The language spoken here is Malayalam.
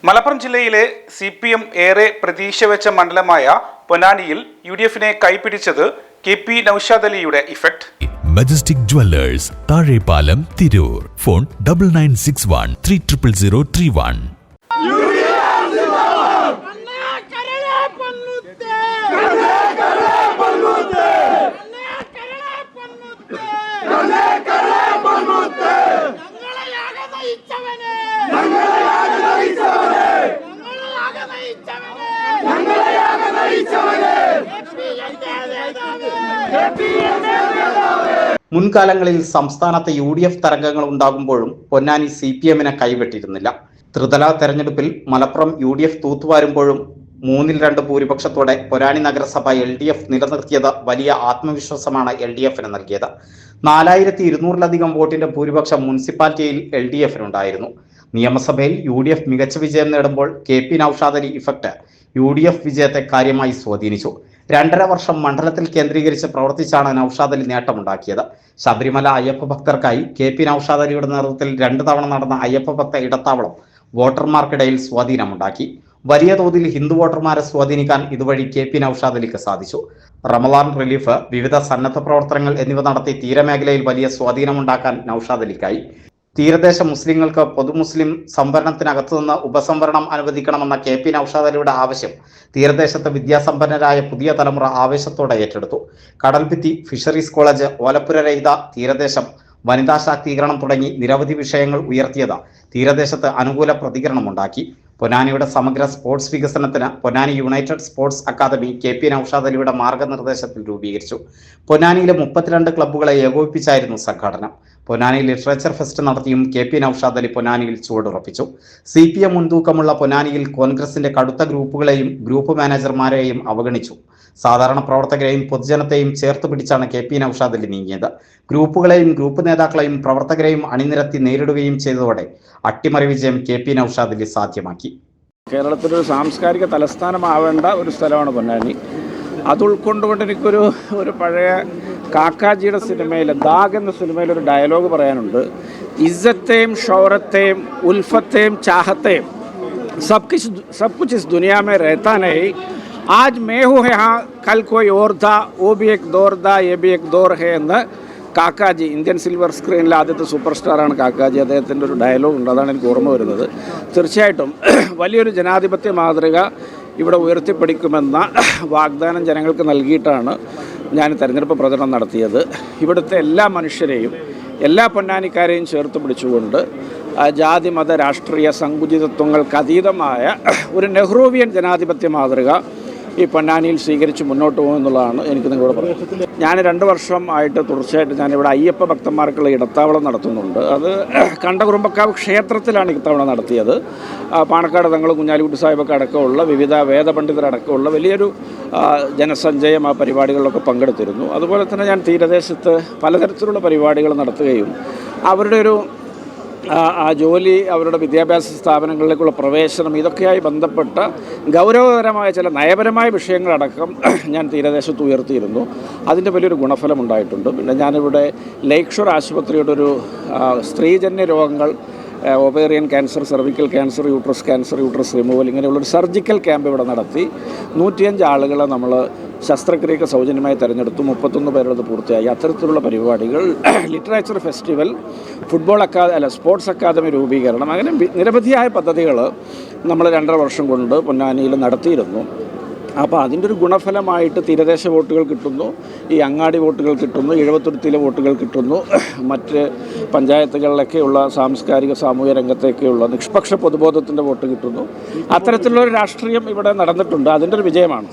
മലപ്പുറം ജില്ലയിലെ CPM ഏറെ പ്രതീക്ഷ വെച്ച മണ്ഡലമായ പൊന്നാനിയിൽ UDFനെ കൈപിടിച്ചത് KP നൌഷാദ് അലിയുടെ effect. Majestic jewellers, Thazhepalam, Tirur. Phone 9961 300031. മുൻകാലങ്ങളിൽ സംസ്ഥാനത്ത് UDF തരംഗങ്ങൾ ഉണ്ടാകുമ്പോഴും പൊന്നാനി CPMനെ കൈവിട്ടിരുന്നില്ല. ത്രിതല തെരഞ്ഞെടുപ്പിൽ മലപ്പുറം UDF തൂത്തുവാരുമ്പോഴും 3-2 ഭൂരിപക്ഷത്തോടെ പൊന്നാനി നഗരസഭ LDF നിലനിർത്തിയത് വലിയ ആത്മവിശ്വാസമാണ് LDFന് നൽകിയത്. 4200-ലധികം വോട്ടിന്റെ ഭൂരിപക്ഷം മുനിസിപ്പാലിറ്റിയിൽ LDFനുണ്ടായിരുന്നു. നിയമസഭയിൽ UDF മികച്ച വിജയം നേടുമ്പോൾ KP Naushad Ali effect UDF വിജയത്തെ കാര്യമായി സ്വാധീനിച്ചു. 2.5 വർഷം മണ്ഡലത്തിൽ കേന്ദ്രീകരിച്ച് പ്രവർത്തിച്ചാണ് നൌഷാദ് അലി നേട്ടമുണ്ടാക്കിയത്. ശബരിമല അയ്യപ്പ ഭക്തർക്കായി KP നൌഷാദ് അലിയുടെ നേതൃത്വത്തിൽ 2 തവണ നടന്ന അയ്യപ്പ ഭക്ത ഇടത്താവളം വോട്ടർമാർക്കിടയിൽ സ്വാധീനമുണ്ടാക്കി. വലിയ തോതിൽ ഹിന്ദു വോട്ടർമാരെ സ്വാധീനിക്കാൻ ഇതുവഴി KP നൌഷാദ് അലിക്ക് സാധിച്ചു. റമദാൻ റിലീഫ്, വിവിധ സന്നദ്ധ പ്രവർത്തനങ്ങൾ എന്നിവ നടത്തി തീരമേഖലയിൽ വലിയ സ്വാധീനമുണ്ടാക്കാൻ നൌഷാദ് അലിക്കായി. തീരദേശ മുസ്ലിങ്ങൾക്ക് പൊതുമുസ്ലിം സംവരണത്തിനകത്തുനിന്ന് ഉപസംവരണം അനുവദിക്കണമെന്ന KP നൌഷാദ് അലിയുടെ ആവശ്യം തീരദേശത്ത് വിദ്യാസമ്പന്നരായ പുതിയ തലമുറ ആവേശത്തോടെ ഏറ്റെടുത്തു. കടൽഭിത്തി, ഫിഷറീസ് കോളേജ്, ഓലപ്പുര രഹിത തീരദേശം, വനിതാ ശാക്തീകരണം തുടങ്ങി നിരവധി വിഷയങ്ങൾ ഉയർത്തിയത് തീരദേശത്ത് അനുകൂല പ്രതികരണമുണ്ടാക്കി. പൊന്നാനിയുടെ സമഗ്ര സ്പോർട്സ് വികസനത്തിന് Ponnani united sports academy KP Naushad അലിയുടെ മാർഗനിർദ്ദേശത്തിൽ രൂപീകരിച്ചു. പൊന്നാനിയിലെ 32 ക്ലബ്ബുകളെ ഏകോപിപ്പിച്ചായിരുന്നു സംഘാടനം. പൊന്നാനി ലിറ്ററേച്ചർ ഫെസ്റ്റ് നടത്തിയും KP നൌഷാദ് അലി പൊന്നാനിയിൽ ചുവടുറപ്പിച്ചു. CPM മുൻതൂക്കമുള്ള പൊന്നാനിയിൽ കോൺഗ്രസിന്റെ കടുത്ത ഗ്രൂപ്പുകളെയും ഗ്രൂപ്പ് മാനേജർമാരെയും അവഗണിച്ചു. സാധാരണ പ്രവർത്തകരെയും പൊതുജനത്തെയും ചേർത്ത് പിടിച്ചാണ് KP നൌഷാദ് അലി നീങ്ങിയത്. ഗ്രൂപ്പുകളെയും ഗ്രൂപ്പ് നേതാക്കളെയും പ്രവർത്തകരെയും അണിനിരത്തി നേരിടുകയും ചെയ്തതോടെ അട്ടിമറി വിജയം KP നൌഷാദ് അലി സാധ്യമാക്കി. കേരളത്തിലൊരു സാംസ്കാരിക തലസ്ഥാനമാവേണ്ട ഒരു സ്ഥലമാണ് പൊന്നാനി. അത് ഉൾക്കൊണ്ടുകൊണ്ട് എനിക്കൊരു പഴയ കാക്കാജിയുടെ സിനിമയിൽ, ദാഗ് എന്ന സിനിമയിൽ ഒരു ഡയലോഗ് പറയാനുണ്ട്. ഇസ്സത്തെയും ഷൗറത്തെയും ഉൽഫത്തെയും ചാഹത്തെയും सब कुछ इस दुनिया में रहता नहीं. आज मैं हूँ यहाँ, कल कोई और था, वो भी एक दौर था, ये भी एक दौर है എന്ന് കാക്കാജി, ഇന്ത്യൻ സിൽവർ സ്ക്രീനിലെ ആദ്യത്തെ സൂപ്പർ സ്റ്റാറാണ് കാക്കാജി. അദ്ദേഹത്തിൻ്റെ ഒരു ഡയലോഗ് ഉണ്ട്, അതാണ് എനിക്ക് ഓർമ്മ വരുന്നത്. തീർച്ചയായിട്ടും വലിയൊരു ജനാധിപത്യ മാതൃക ഇവിടെ ഉയർത്തിപ്പിടിക്കുമെന്ന വാഗ്ദാനം ജനങ്ങൾക്ക് നൽകിയിട്ടാണ് ഞാൻ തെരഞ്ഞെടുപ്പ് പ്രചരണം നടത്തിയത്. ഇവിടുത്തെ എല്ലാ മനുഷ്യരെയും, എല്ലാ പൊന്നാനിക്കാരെയും ചേർത്ത് പിടിച്ചുകൊണ്ട് ജാതി മത രാഷ്ട്രീയ സങ്കുചിതത്വങ്ങൾക്ക് അതീതമായ ഒരു നെഹ്റുവിയൻ ജനാധിപത്യ മാതൃക ഈ പൊന്നാനിയിൽ സ്വീകരിച്ച് മുന്നോട്ട് പോകുമെന്നുള്ളതാണ് എനിക്ക് നിങ്ങളോട് പറയുന്നത്. ഞാൻ 2 വർഷം ആയിട്ട് തുടർച്ചയായിട്ട് ഞാനിവിടെ അയ്യപ്പ ഭക്തന്മാർക്കുള്ള ഇടത്താവളം നടത്തുന്നുണ്ട്. അത് കണ്ടകുറുമ്പക്കാവ് ക്ഷേത്രത്തിലാണ് ഇത്തവണ നടത്തിയത്. പാണക്കാട് തങ്ങൾ, കുഞ്ഞാലിക്കുട്ടി സാഹിബൊക്കെ അടക്കമുള്ള വിവിധ വേദപണ്ഡിതരടക്കമുള്ള വലിയൊരു ജനസഞ്ചയം ആ പരിപാടികളിലൊക്കെ പങ്കെടുത്തിരുന്നു. അതുപോലെ തന്നെ ഞാൻ തീരദേശത്ത് പലതരത്തിലുള്ള പരിപാടികൾ നടത്തുകയും അവരുടെ ഒരു ജോലി, അവരുടെ വിദ്യാഭ്യാസ സ്ഥാപനങ്ങളിലേക്കുള്ള പ്രവേശനം, ഇതൊക്കെയായി ബന്ധപ്പെട്ട ഗൗരവകരമായ ചില നയപരമായ വിഷയങ്ങളടക്കം ഞാൻ തീരദേശത്ത് ഉയർത്തിയിരുന്നു. അതിൻ്റെ വലിയൊരു ഗുണഫലം ഉണ്ടായിട്ടുണ്ട്. പിന്നെ ഞാനിവിടെ ലേക്ക് ഷോർ ആശുപത്രിയുടെ ഒരു സ്ത്രീജന്യ രോഗങ്ങൾ, ovarian cancer, cervical cancer, uterus removal, ഇങ്ങനെയുള്ളൊരു സർജിക്കൽ ക്യാമ്പ് ഇവിടെ നടത്തി 105 ആളുകളെ നമ്മൾ ശസ്ത്രക്രിയക്ക് സൗജന്യമായി തിരഞ്ഞെടുത്തു. 31 പേരുള്ളത് പൂർത്തിയായി. അത്തരത്തിലുള്ള പരിപാടികൾ, ലിറ്ററേച്ചർ ഫെസ്റ്റിവൽ, സ്പോർട്സ് അക്കാദമി രൂപീകരണം, അങ്ങനെ നിരവധിയായ പദ്ധതികൾ നമ്മൾ 2.5 വർഷം കൊണ്ട് പൊന്നാനിയിൽ നടത്തിയിരുന്നു. അപ്പോൾ അതിൻ്റെ ഒരു ഗുണഫലമായിട്ട് തീരദേശ വോട്ടുകൾ കിട്ടുന്നു, ഈ അങ്ങാടി വോട്ടുകൾ കിട്ടുന്നു, എഴുപത്തുരുത്തിയിലെ വോട്ടുകൾ കിട്ടുന്നു, മറ്റ് പഞ്ചായത്തുകളിലൊക്കെയുള്ള സാംസ്കാരിക സാമൂഹ്യ രംഗത്തേക്കുള്ള നിഷ്പക്ഷ പൊതുബോധത്തിൻ്റെ വോട്ട് കിട്ടുന്നു. അത്തരത്തിലുള്ളൊരു രാഷ്ട്രീയം ഇവിടെ നടന്നിട്ടുണ്ട്. അതിൻ്റെ ഒരു വിജയമാണ്.